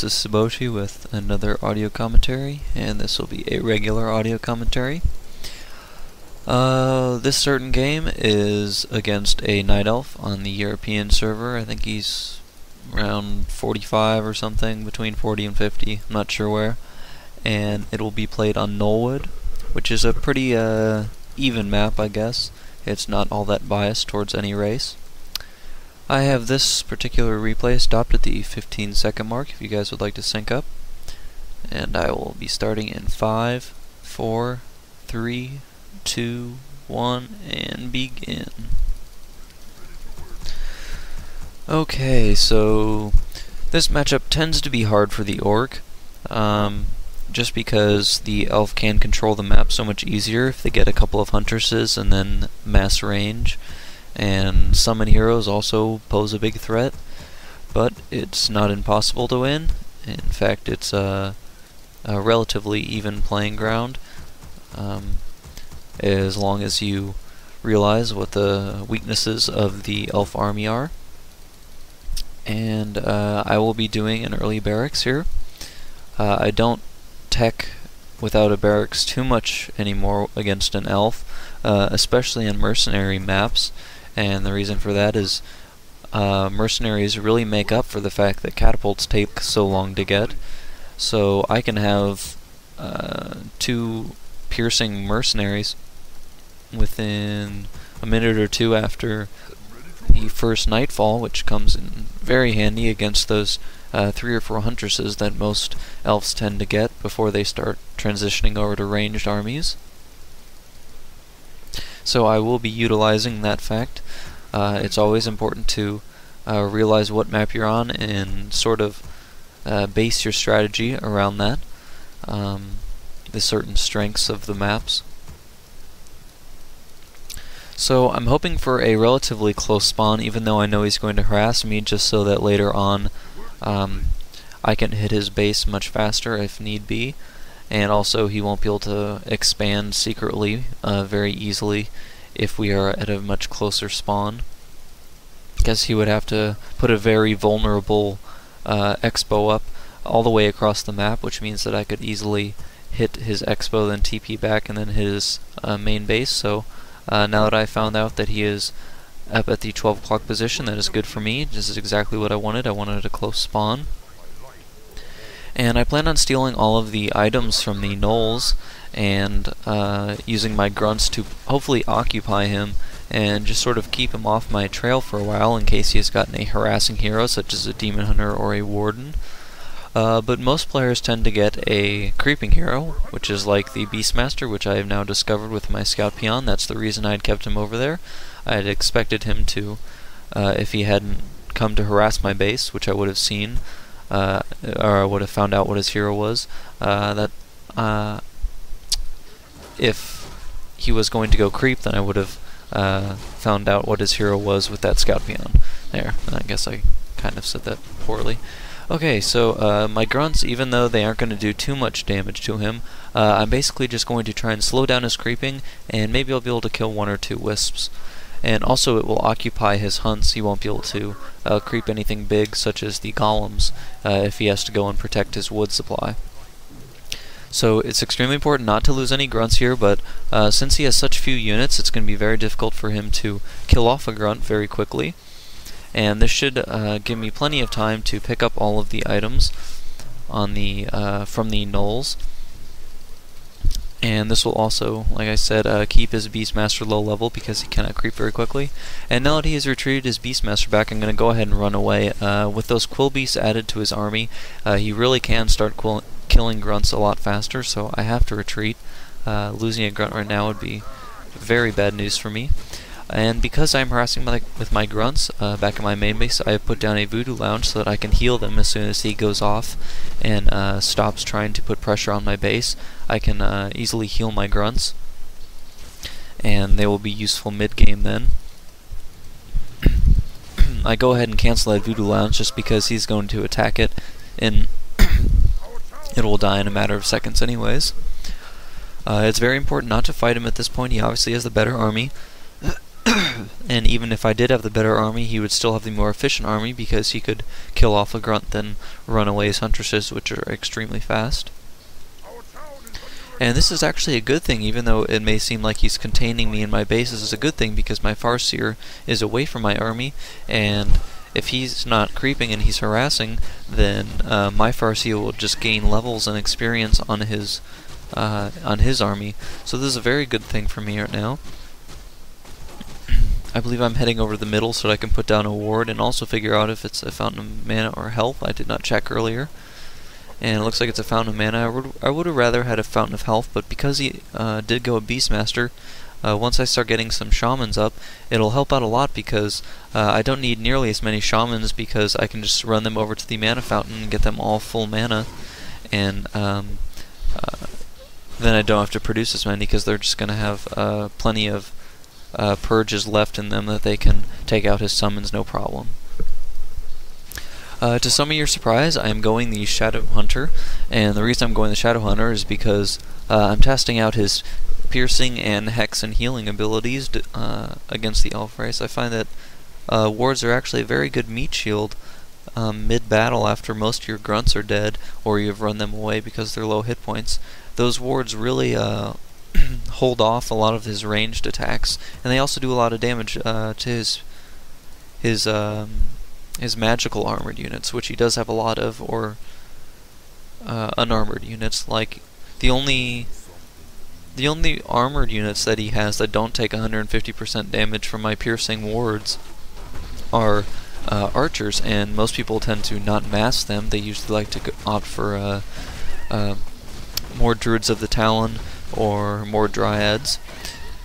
WCR with another audio commentary, and this will be a regular audio commentary. This certain game is against a Night Elf on the European server. I think he's around 45 or something, between 40 and 50, I'm not sure where. And it will be played on Knollwood, which is a pretty even map, I guess. It's not all that biased towards any race. I have this particular replay stopped at the 15-second mark if you guys would like to sync up. And I will be starting in 5, 4, 3, 2, 1, and begin. Okay, so this matchup tends to be hard for the Orc, just because the Elf can control the map so much easier if they get a couple of Huntresses and then mass range. And summon heroes also pose a big threat, but it's not impossible to win. In fact, it's a relatively even playing ground, as long as you realize what the weaknesses of the Elf army are. And I will be doing an early barracks here. I don't tech without a barracks too much anymore against an Elf, especially in mercenary maps. And the reason for that is mercenaries really make up for the fact that catapults take so long to get. So I can have 2 piercing mercenaries within a minute or 2 after the first nightfall, which comes in very handy against those 3 or 4 huntresses that most elves tend to get before they start transitioning over to ranged armies. So I will be utilizing that fact. It's always important to realize what map you're on and sort of base your strategy around that, the certain strengths of the maps. So I'm hoping for a relatively close spawn, even though I know he's going to harass me, just so that later on I can hit his base much faster if need be. And also he won't be able to expand secretly very easily if we are at a much closer spawn. Because he would have to put a very vulnerable expo up all the way across the map, which means that I could easily hit his expo, then TP back, and then hit his main base. So now that I found out that he is up at the 12 o'clock position, that is good for me. This is exactly what I wanted. I wanted a close spawn. And I plan on stealing all of the items from the gnolls and using my grunts to hopefully occupy him and just sort of keep him off my trail for a while in case he has gotten a harassing hero such as a demon hunter or a warden. But most players tend to get a creeping hero, which is like the Beastmaster, which I have now discovered with my scout peon. That's the reason I had kept him over there. I had expected him to, if he hadn't come to harass my base, which I would have seen, or I would have found out what his hero was, that if he was going to go creep, then I would have found out what his hero was with that scout peon. There, I guess I kind of said that poorly. Okay, so my grunts, even though they aren't going to do too much damage to him, I'm basically just going to try and slow down his creeping, and maybe I'll be able to kill 1 or 2 wisps. And also it will occupy his hunts. He won't be able to creep anything big, such as the golems, if he has to go and protect his wood supply. So it's extremely important not to lose any grunts here, but since he has such few units, it's going to be very difficult for him to kill off a grunt very quickly. And this should give me plenty of time to pick up all of the items on the from the gnolls. And this will also, like I said, keep his Beastmaster low level because he cannot creep very quickly. And now that he has retreated his Beastmaster back, I'm going to go ahead and run away. With those Quill Beasts added to his army, he really can start killing grunts a lot faster, so I have to retreat. Losing a grunt right now would be very bad news for me. And because I'm harassing with my grunts back in my main base, I have put down a voodoo lounge so that I can heal them as soon as he goes off and stops trying to put pressure on my base. I can easily heal my grunts, and they will be useful mid-game then. I go ahead and cancel that voodoo lounge just because he's going to attack it, and it will die in a matter of seconds anyways. It's very important not to fight him at this point. He obviously has the better army. And even if I did have the better army, he would still have the more efficient army because he could kill off a grunt then run away his huntresses, which are extremely fast. And this is actually a good thing, even though it may seem like he's containing me in my base. This is a good thing because my Farseer is away from my army, and if he's not creeping and he's harassing, then my Farseer will just gain levels and experience on his army. So this is a very good thing for me right now. I believe I'm heading over to the middle so that I can put down a ward and also figure out if it's a fountain of mana or health. I did not check earlier. And it looks like it's a fountain of mana. I would have rather had a fountain of health, but because he did go a Beastmaster, once I start getting some shamans up, it'll help out a lot because I don't need nearly as many shamans because I can just run them over to the mana fountain and get them all full mana, and then I don't have to produce as many because they're just going to have plenty of purges left in them that they can take out his summons no problem. To some of your surprise, I am going the Shadow Hunter, and the reason I'm going the Shadow Hunter is because I'm testing out his piercing and hex and healing abilities against the elf race. I find that wards are actually a very good meat shield mid-battle after most of your grunts are dead or you've run them away because they're low hit points. Those wards really hold off a lot of his ranged attacks, and they also do a lot of damage to his magical armored units, which he does have a lot of, or unarmored units. Like the only armored units that he has that don't take 150% damage from my piercing wards are archers, and most people tend to not mass them. They usually like to opt for more Druids of the Talon or more Dryads.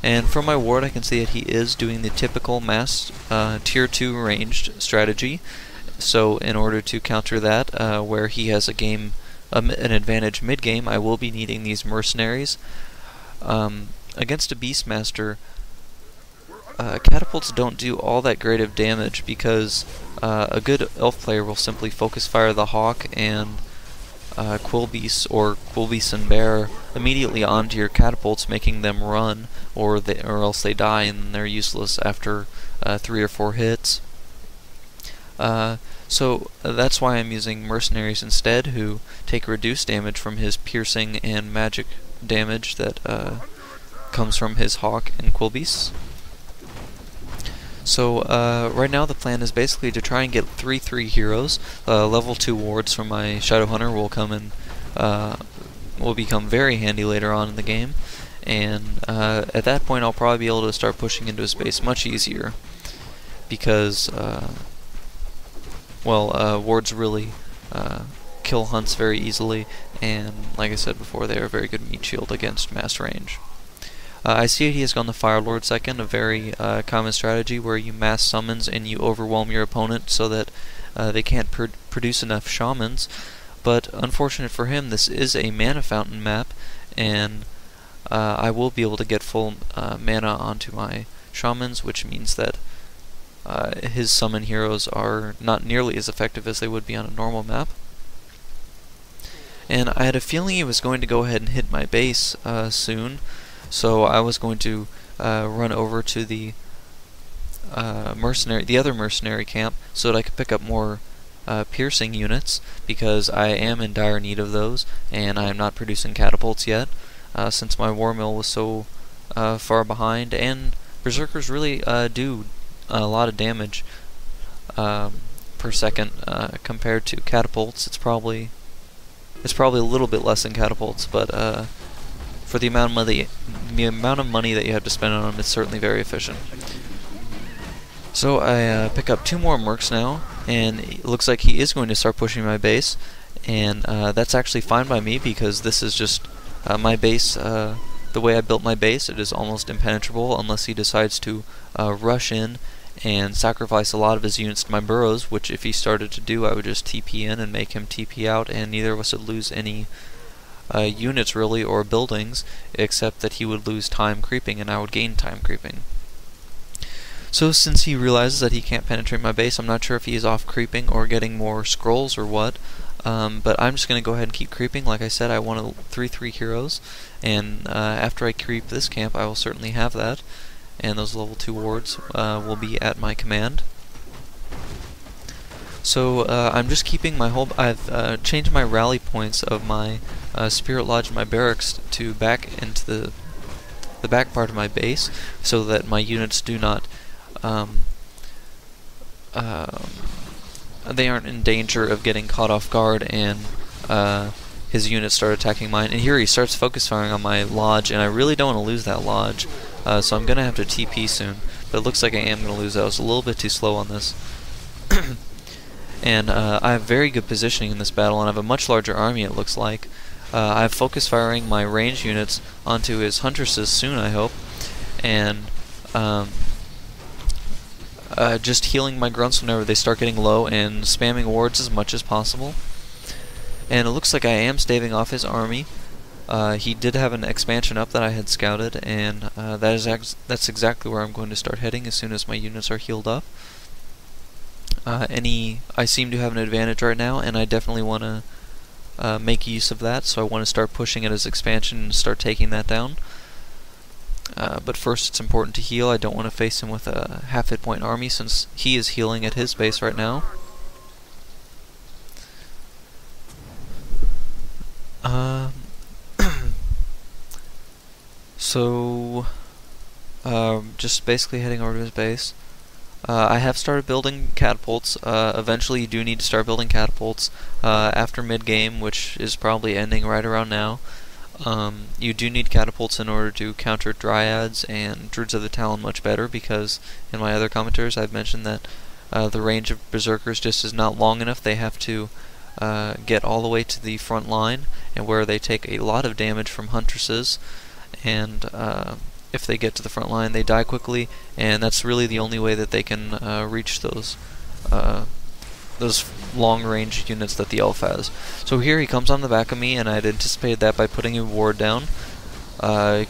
And from my ward I can see that he is doing the typical mass tier 2 ranged strategy. So in order to counter that, where he has an advantage mid-game, I will be needing these mercenaries. Against a Beastmaster, catapults don't do all that great of damage because a good elf player will simply focus fire the Hawk and Quillbeasts or Quillbeasts and Bear immediately onto your catapults, making them run, or else they die and they're useless after 3 or 4 hits. So that's why I'm using mercenaries instead, who take reduced damage from his piercing and magic damage that comes from his Hawk and Quillbeasts. So right now the plan is basically to try and get 3/3 heroes. Level 2 wards from my Shadow Hunter will come in, will become very handy later on in the game, and at that point I'll probably be able to start pushing into his base much easier because wards really kill hunts very easily, and like I said before, they are a very good meat shield against mass range. I see he has gone the Firelord second, a very common strategy where you mass summons and you overwhelm your opponent so that they can't produce enough shamans. But unfortunate for him, this is a mana fountain map, and I will be able to get full mana onto my shamans, which means that his summon heroes are not nearly as effective as they would be on a normal map. And I had a feeling he was going to go ahead and hit my base soon. So I was going to run over to the other mercenary camp so that I could pick up more piercing units, because I am in dire need of those, and I am not producing catapults yet, since my war mill was so far behind. And berserkers really do a lot of damage per second compared to catapults. It's probably a little bit less than catapults, but for the amount of money that you have to spend on them, it's certainly very efficient. So I pick up 2 more mercs now, and it looks like he is going to start pushing my base, and that's actually fine by me because this is just my base. The way I built my base, it is almost impenetrable unless he decides to rush in and sacrifice a lot of his units to my burrows, which if he started to do, I would just TP in and make him TP out, and neither of us would lose any units really, or buildings, except that he would lose time creeping and I would gain time creeping. So since he realizes that he can't penetrate my base, I'm not sure if he is off creeping or getting more scrolls or what, but I'm just going to go ahead and keep creeping. Like I said, I want 3/3 heroes, and after I creep this camp I will certainly have that. and those level 2 wards will be at my command. So I'm just keeping my whole... I've changed my rally points of my Spirit Lodge and my barracks to back into the back part of my base, so that my units do not... they aren't in danger of getting caught off guard and his units start attacking mine. And here he starts focus firing on my lodge, and I really don't want to lose that lodge, so I'm going to have to TP soon. But it looks like I am going to lose that. I was a little bit too slow on this. And I have very good positioning in this battle, and I have a much larger army, it looks like. I have focus firing my range units onto his huntresses soon, I hope. And just healing my grunts whenever they start getting low, and spamming wards as much as possible. And it looks like I am staving off his army. He did have an expansion up that I had scouted, and that's exactly where I'm going to start heading as soon as my units are healed up. I seem to have an advantage right now, and I definitely want to make use of that, so I want to start pushing at his expansion and start taking that down. But first it's important to heal. I don't want to face him with a half hit point army, since he is healing at his base right now. So just basically heading over to his base. I have started building catapults. Eventually you do need to start building catapults after mid-game, which is probably ending right around now. You do need catapults in order to counter Dryads and Druids of the Talon much better, because in my other commentaries I've mentioned that the range of Berserkers just is not long enough. They have to get all the way to the front line, and where they take a lot of damage from Huntresses, and if they get to the front line they die quickly, and that's really the only way that they can reach those long-range units that the elf has. So here he comes on the back of me, and I'd anticipated that by putting a ward down.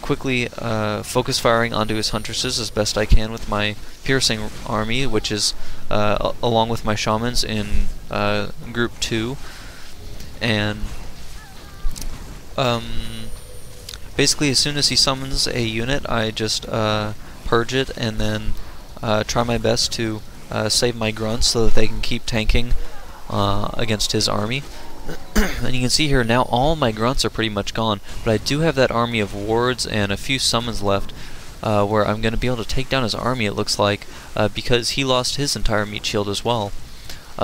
Quickly focus firing onto his huntresses as best I can with my piercing army, which is along with my shamans in group 2. And basically as soon as he summons a unit, I just purge it, and then try my best to save my grunts so that they can keep tanking against his army. And you can see here now all my grunts are pretty much gone, but I do have that army of wards and a few summons left, where I'm going to be able to take down his army, it looks like, because he lost his entire meat shield as well.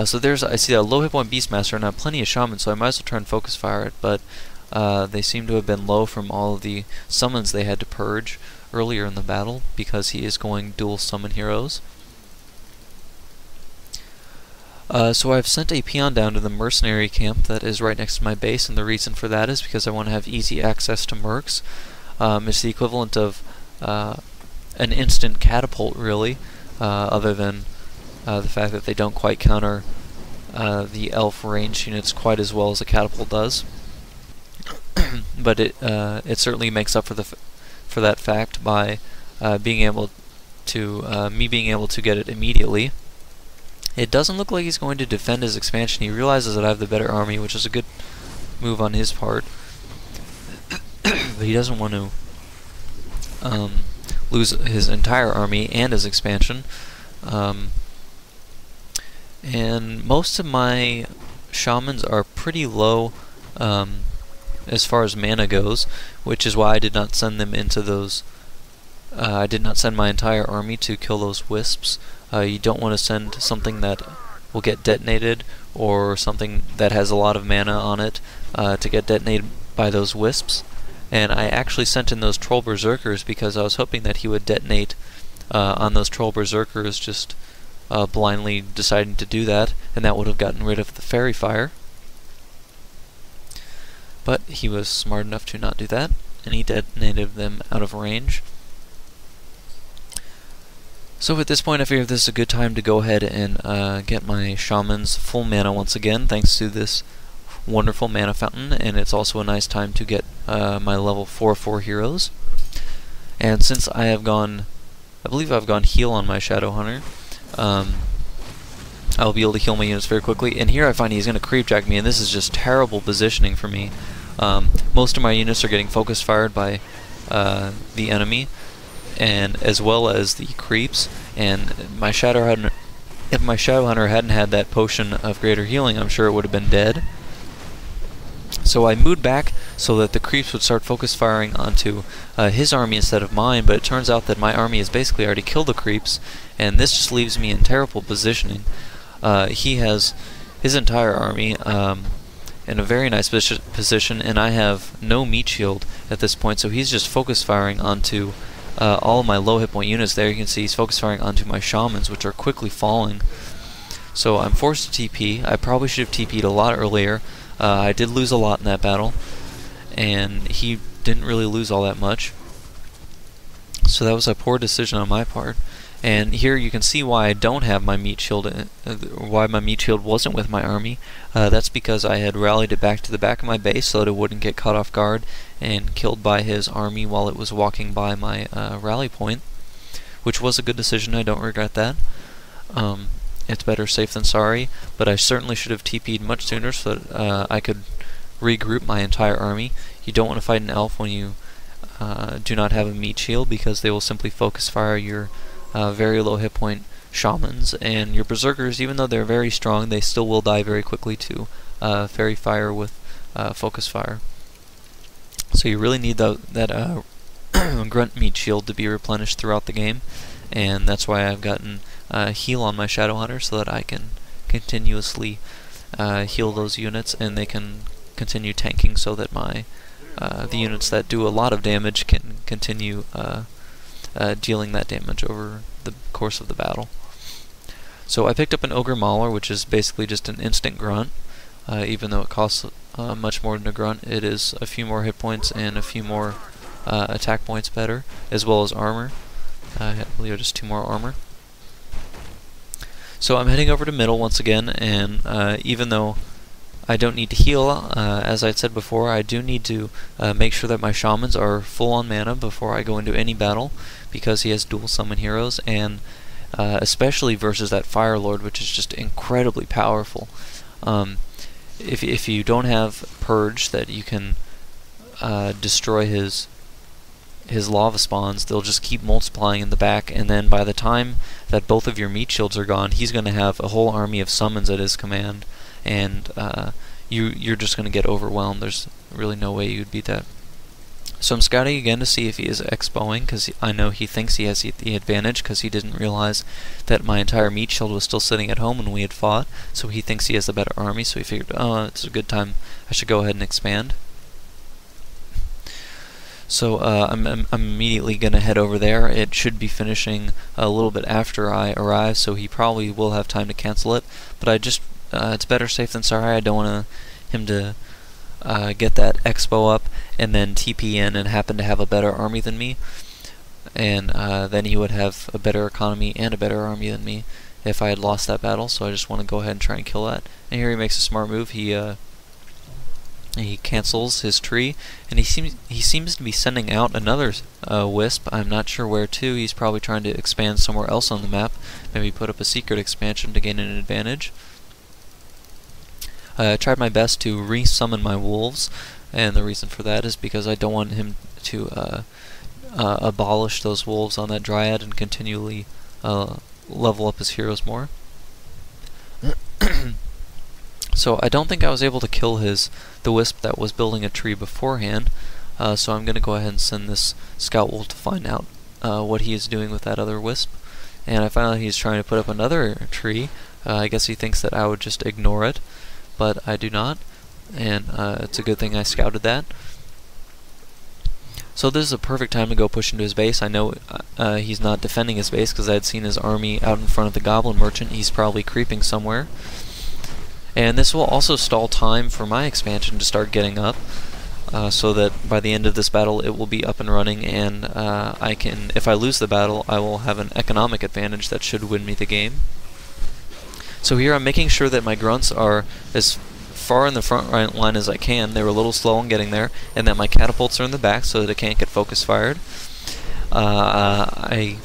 So I see a low hit point Beastmaster, and I have plenty of shamans, so I might as well try and focus fire it, but they seem to have been low from all of the summons they had to purge earlier in the battle, because he is going dual summon heroes. So I've sent a peon down to the mercenary camp that is right next to my base, and the reason for that is because I want to have easy access to mercs. It's the equivalent of an instant catapult, really, other than the fact that they don't quite counter the elf range units quite as well as a catapult does. But it certainly makes up for that fact by being able to me being able to get it immediately. It doesn't look like he's going to defend his expansion. He realizes that I have the better army, which is a good move on his part. But he doesn't want to lose his entire army and his expansion. And most of my shamans are pretty low as far as mana goes, which is why I did not send them into those... I did not send my entire army to kill those wisps. You don't want to send something that will get detonated, or something that has a lot of mana on it, to get detonated by those wisps. And I actually sent in those troll berserkers because I was hoping that he would detonate on those troll berserkers, just blindly deciding to do that, and that would have gotten rid of the fairy fire. But he was smart enough to not do that, and he detonated them out of range. So at this point I figured this is a good time to go ahead and get my shamans full mana once again, thanks to this wonderful mana fountain, and it's also a nice time to get my level 4/4 heroes. And since I have gone, I believe I've gone heal on my Shadow Hunter, I'll be able to heal my units very quickly. And here I find he's going to creepjack me, and this is just terrible positioning for me. Most of my units are getting focus fired by the enemy, and as well as the creeps. And my Shadow Hunter, if my Shadow Hunter hadn't had that potion of greater healing, I'm sure it would have been dead. So I moved back so that the creeps would start focus firing onto his army instead of mine, but it turns out that my army has basically already killed the creeps, and this just leaves me in terrible positioning. He has his entire army in a very nice position, and I have no meat shield at this point, so he's just focus firing onto all of my low hit point units. There you can see he's focus firing onto my shamans, which are quickly falling. So I'm forced to TP. I probably should have TP'd a lot earlier. I did lose a lot in that battle, and he didn't really lose all that much. So that was a poor decision on my part. And here you can see why I don't have my meat shield, why my meat shield wasn't with my army. That's because I had rallied it back to the back of my base so that it wouldn't get caught off guard and killed by his army while it was walking by my rally point, which was a good decision. I don't regret that. It's better safe than sorry, but I certainly should have TP'd much sooner so that I could regroup my entire army. You don't want to fight an elf when you do not have a meat shield, because they will simply focus fire your very low hit point shamans, and your berserkers, even though they're very strong, they still will die very quickly to fairy fire with focus fire. So you really need that grunt meat shield to be replenished throughout the game, and that's why I've gotten heal on my Shadow Hunter so that I can continuously heal those units, and they can continue tanking so that my the units that do a lot of damage can continue dealing that damage over the course of the battle. So I picked up an Ogre Mauler, which is basically just an instant grunt. Even though it costs much more than a grunt, it is a few more hit points and a few more attack points better, as well as armor. I believe just 2 more armor. So I'm heading over to middle once again, and even though I don't need to heal, as I said before, I do need to make sure that my shamans are full on mana before I go into any battle, because he has dual summon heroes, and especially versus that Fire Lord, which is just incredibly powerful. If you don't have Purge that you can destroy his lava spawns, they'll just keep multiplying in the back, and then by the time that both of your meat shields are gone, he's going to have a whole army of summons at his command, and you're just going to get overwhelmed. There's really no way you'd beat that. So I'm scouting again to see if he is expoing, because I know he thinks he has the advantage, because he didn't realize that my entire meat shield was still sitting at home when we had fought, so he thinks he has the better army, so he figured, oh, it's a good time, I should go ahead and expand. So I'm immediately going to head over there. It should be finishing a little bit after I arrive, so he probably will have time to cancel it, but I just it's better safe than sorry. I don't want him to get that expo up and then TP in and happen to have a better army than me, and then he would have a better economy and a better army than me if I had lost that battle. So I just want to go ahead and try and kill that. And here he makes a smart move. He cancels his tree, and he seems to be sending out another wisp. I'm not sure where to. He's probably trying to expand somewhere else on the map. Maybe put up a secret expansion to gain an advantage. I tried my best to re-summon my wolves, and the reason for that is because I don't want him to abolish those wolves on that dryad and continually level up his heroes more. So I don't think I was able to kill the wisp that was building a tree beforehand, so I'm going to go ahead and send this scout wolf to find out what he is doing with that other wisp. And I found out he's trying to put up another tree. I guess he thinks that I would just ignore it, but I do not, and it's a good thing I scouted that. So this is a perfect time to go push into his base. I know he's not defending his base because I had seen his army out in front of the goblin merchant. He's probably creeping somewhere. And this will also stall time for my expansion to start getting up, so that by the end of this battle it will be up and running, and I can, if I lose the battle, I will have an economic advantage that should win me the game. So here I'm making sure that my grunts are as far in the front line as I can. They were a little slow in getting there, and that my catapults are in the back so that it can't get focus fired. I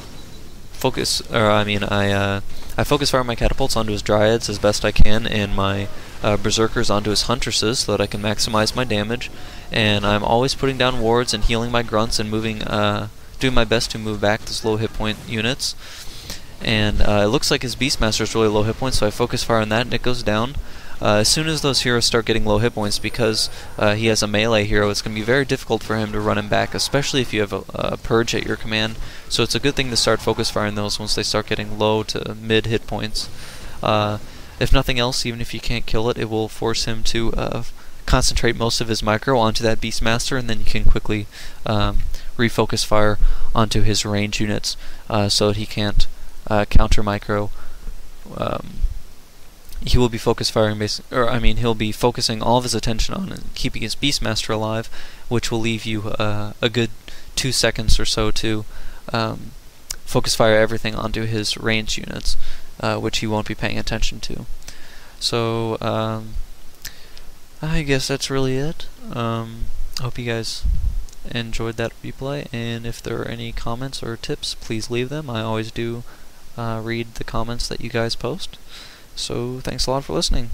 focus fire my catapults onto his dryads as best I can, and my berserkers onto his huntresses so that I can maximize my damage. And I'm always putting down wards and healing my grunts and moving doing my best to move back those low hit point units. And it looks like his Beastmaster is really low hit points, so I focus fire on that and it goes down. As soon as those heroes start getting low hit points, because he has a melee hero, it's going to be very difficult for him to run him back, especially if you have a Purge at your command. So it's a good thing to start focus firing those once they start getting low to mid hit points. If nothing else, even if you can't kill it, it will force him to concentrate most of his micro onto that Beastmaster, and then you can quickly refocus fire onto his range units so that he can't counter micro. He will be focus firing he'll be focusing all of his attention on keeping his Beastmaster alive, which will leave you a good 2 seconds or so to focus fire everything onto his range units, which he won't be paying attention to. So I guess that's really it. Hope you guys enjoyed that replay, and if there are any comments or tips, please leave them. I always do read the comments that you guys post. So thanks a lot for listening.